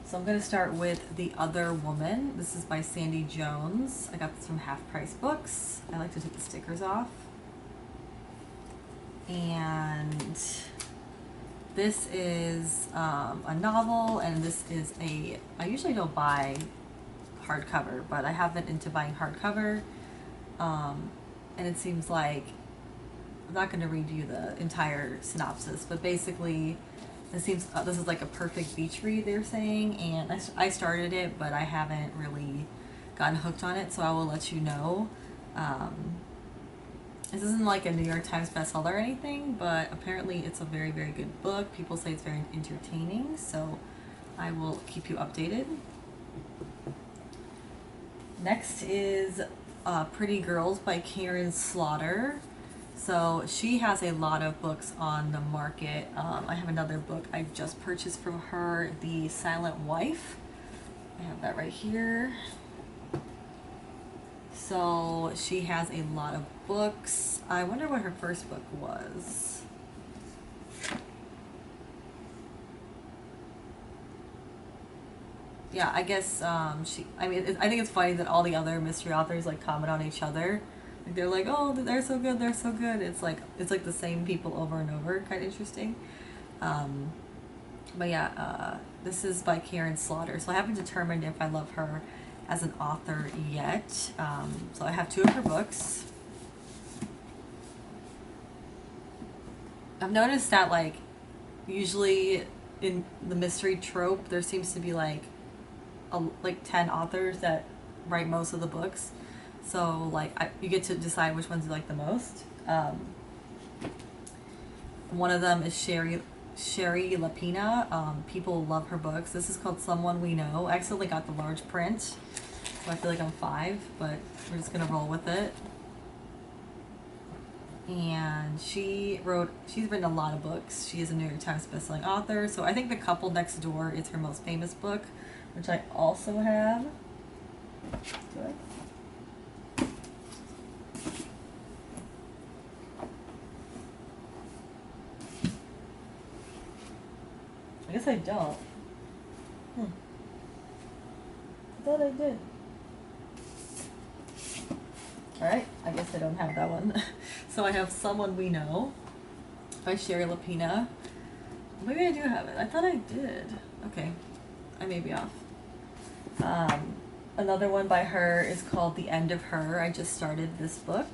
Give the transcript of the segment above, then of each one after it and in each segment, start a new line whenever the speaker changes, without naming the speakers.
So I'm going to start with The Other Woman. This is by Sandy Jones. I got this from Half Price Books. I like to take the stickers off. And this is a novel, and this is I usually don't buy hardcover, but I have been into buying hardcover. And it seems like, I'm not going to read you the entire synopsis, but basically this is like a perfect beach read, they're saying, and I started it, but I haven't really gotten hooked on it, so I will let you know. This isn't like a New York Times bestseller or anything, but apparently it's a very, very good book. People say it's very entertaining, so I will keep you updated. Next is Pretty Girls by Karen Slaughter. So she has a lot of books on the market. I have another book I just purchased from her, The Silent Wife. I have that right here. So she has a lot of books. I wonder what her first book was. Yeah, I guess I think it's funny that all the other mystery authors like comment on each other. Like, they're like, oh, they're so good, they're so good. It's like the same people over and over. Kind of interesting. But yeah, this is by Karen Slaughter. So I haven't determined if I love her as an author yet. So I have two of her books. I've noticed that like usually in the mystery trope there seems to be like 10 authors that write most of the books. So like you get to decide which ones you like the most. One of them is Shari Lapena. People love her books. This is called Someone We Know. I accidentally got the large print, so I feel like I'm 5, but we're just gonna roll with it. And she's written a lot of books. She is a New York Times bestselling author. So I think The Couple Next Door is her most famous book, which I also have. Good. I guess I don't. I thought I did. Alright, I guess I don't have that one. So I have Someone We Know by Shari Lapena. Maybe I do have it. I thought I did. Okay, I may be off. Another one by her is called The End of Her. I just started this book.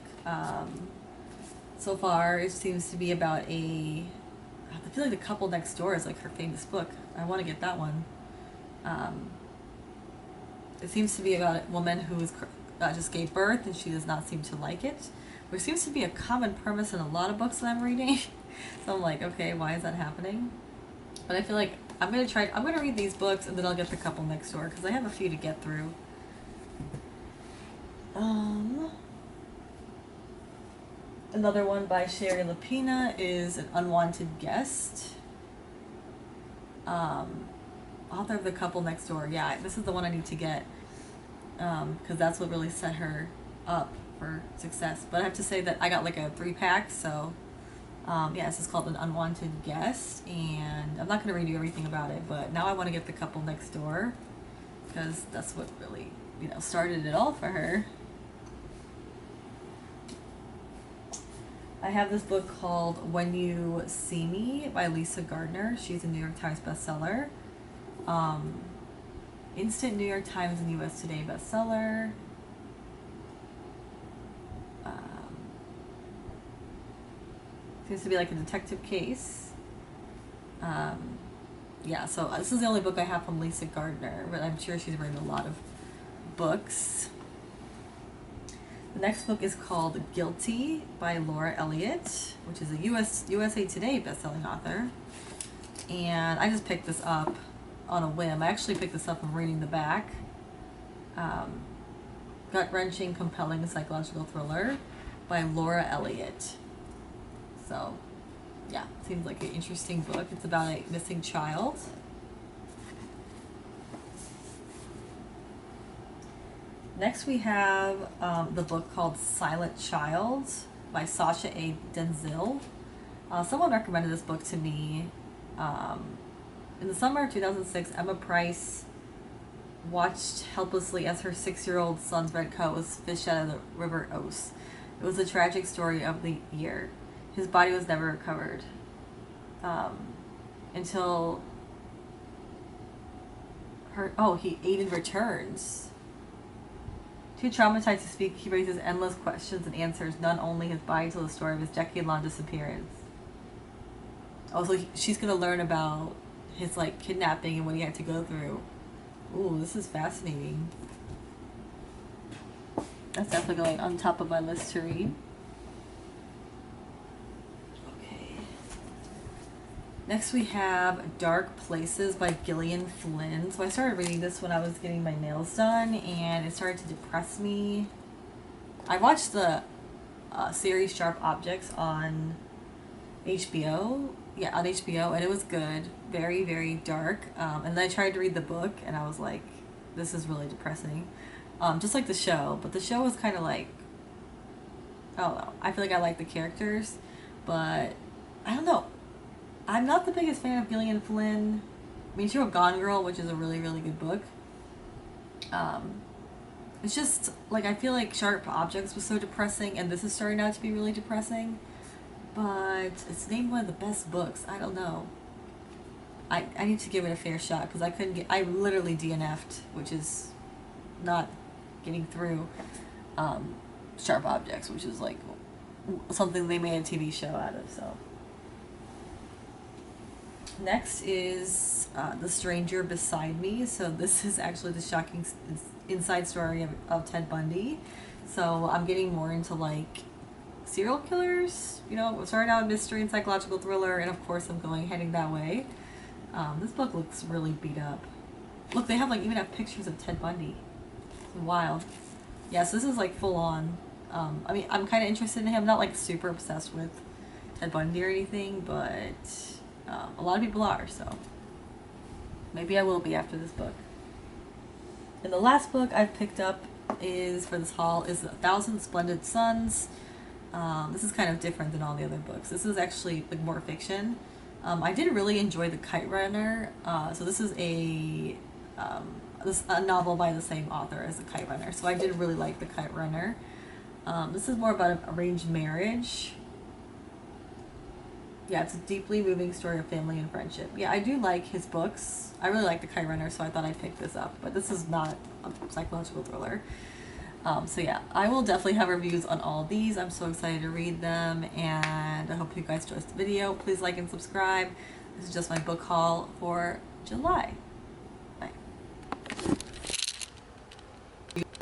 So far, it seems to be about I feel like The Couple Next Door is like her famous book. I want to get that one. It seems to be about a woman who just gave birth and she does not seem to like it, which seems to be a common premise in a lot of books that I'm reading. So I'm like, okay, why is that happening? But I feel like I'm gonna read these books and then I'll get The Couple Next Door because I have a few to get through. Another one by Shari Lapena is An Unwanted Guest. Author of The Couple Next Door. Yeah, this is the one I need to get because that's what really set her up for success. But I have to say that I got like a 3-pack, so yeah, this is called An Unwanted Guest, and I'm not going to read you everything about it, but now I want to get The Couple Next Door because that's what really, started it all for her. I have this book called When You See Me by Lisa Gardner. She's a New York Times bestseller. Instant New York Times and US Today bestseller. Seems to be like a detective case. Yeah, so this is the only book I have from Lisa Gardner, but I'm sure she's written a lot of books. The next book is called Guilty by Laura Elliott, which is a USA Today bestselling author. And I just picked this up on a whim. I actually picked this up from reading the back. Gut-wrenching, compelling psychological thriller by Laura Elliott. So, yeah, seems like an interesting book. It's about a missing child. Next we have the book called Silent Child by Sasha A. Denzil. Someone recommended this book to me In the summer of 2006, Emma Price watched helplessly as her 6-year-old son's red coat was fished out of the River Ouse. It was a tragic story of the year. His body was never recovered until Aiden returns. Too traumatized to speak, he raises endless questions and answers, none only his body tells the story of his decade-long disappearance. Also, she's gonna learn about his like kidnapping and what he had to go through. Ooh, this is fascinating. That's definitely going on top of my list to read. Okay. Next we have Dark Places by Gillian Flynn. So I started reading this when I was getting my nails done, and it started to depress me. I watched the series Sharp Objects on HBO. Yeah, on HBO, and it was good. Very, very dark. And then I tried to read the book, and I was like, this is really depressing. Just like the show, but the show was kind of like, I don't know. I feel like I like the characters, but I don't know. I'm not the biggest fan of Gillian Flynn. I mean, she wrote Gone Girl, which is a really, really good book. It's just, like, I feel like Sharp Objects was so depressing, and this is starting out to be really depressing. But it's named one of the best books. I don't know. I need to give it a fair shot, because I literally DNF'd, which is not getting through Sharp Objects, which is like something they made a TV show out of. So next is The Stranger Beside Me. So this is actually the shocking inside story of Ted Bundy. So I'm getting more into like serial killers, you know, starting out mystery and psychological thriller, and of course I'm heading that way. This book looks really beat up. Look, they even have pictures of Ted Bundy. It's wild. Yes, this is like full on. I mean, I'm kind of interested in him. I'm not like super obsessed with Ted Bundy or anything, but a lot of people are, so maybe I will be after this book. And the last book I've picked up for this haul is 1,000 Splendid Suns. This is kind of different than all the other books. This is actually like more fiction. I did really enjoy The Kite Runner. So this is a novel by the same author as The Kite Runner. So I did really like The Kite Runner. This is more about an arranged marriage. Yeah, it's a deeply moving story of family and friendship. Yeah, I do like his books. I really like The Kite Runner, so I thought I'd pick this up. But this is not a psychological thriller. So yeah, I will definitely have reviews on all these. I'm so excited to read them, and I hope you guys enjoyed the video. Please like and subscribe. This is just my book haul for July.